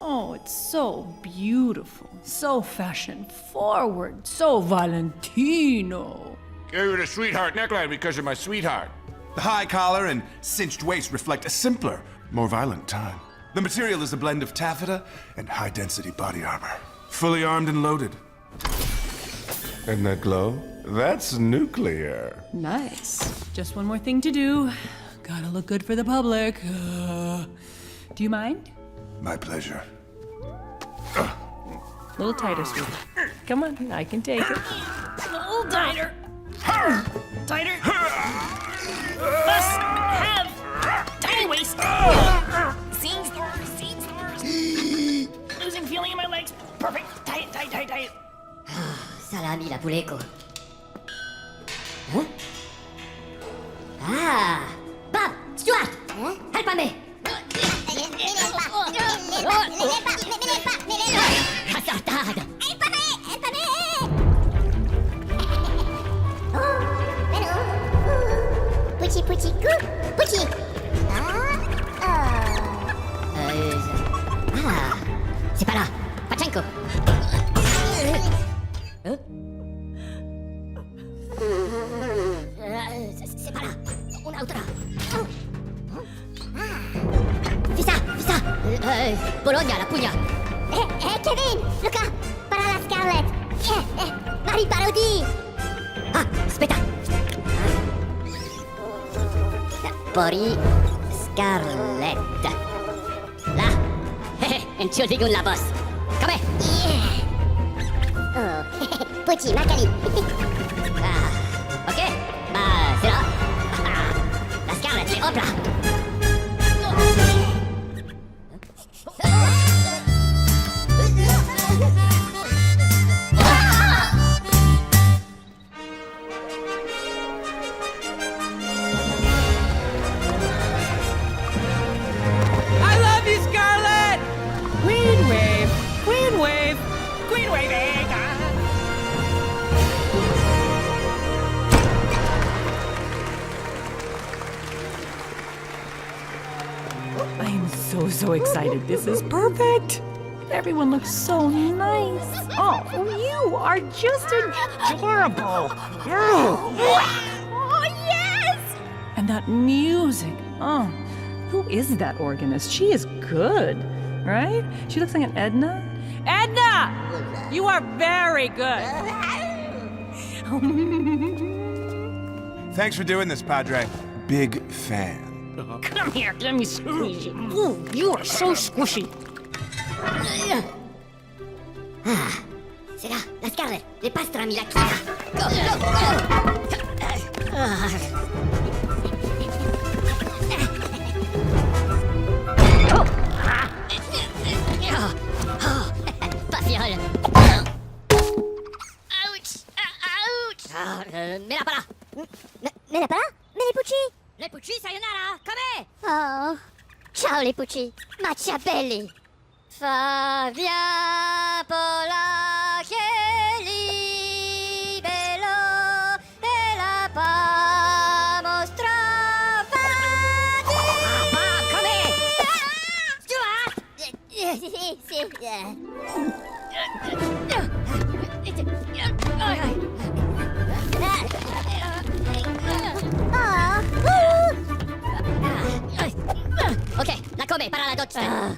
Oh, it's so beautiful, so fashion-forward, so Valentino. Gave you the sweetheart neckline because of my sweetheart. The high collar and cinched waist reflect a simpler, more violent time. The material is a blend of taffeta and high-density body armor. Fully armed and loaded. And that glow? That's nuclear. Nice. Just one more thing to do. Gotta look good for the public. Do you mind? My pleasure. A little tighter, sweetie. Come on, I can take it. A little tighter. Tighter. Must have tiny waist. Seeing stars, seeing stars. Losing feeling in my legs. Perfect. Tight, tight, tight, tight. Salami la puleco. Huh? Ah! Bob! Stuart! Help me! Hasardade! Help me! Poochy, Poochy, coup! Poochy! C'est pas là! Pachenko! C'est pas là! Una otra! Vista! Vista! Bologna, la Puglia! Kevin! Luca! Para la Scarlet! Marie Parodie! Ah, aspetta! Pori Scarlet! Là! Entschuldigung, la boss! Come? Oh, Poochy, Macali! Ok, bah, c'est là! La Scarlet, les hop là! I love you, Scarlet! Queen wave, queen wave, queen wave. I am so excited. This is perfect. Everyone looks so nice. Oh, you are just adorable. Oh, yes! And that music. Oh, who is that organist? She is good, right? She looks like an Edna. Edna! You are very good. Thanks for doing this, Padre. Big fan. Come here, let me squeeze you. Ooh, you are so squishy. Ah, c'est là, la Scarlet, les pastrami, la Chiara. Go, go, go! Pafiole. Ouch! Ouch! Mets-la pas là! Mets-la pas là? Mais les Poochy! Les Poochy, sayonara! Come! Oh, ciao les Poochy! Machiavelli! Fabia Polacchi bello e la pa mostrava di... come? Stuart! Sì. Ok, la come, para la doccia.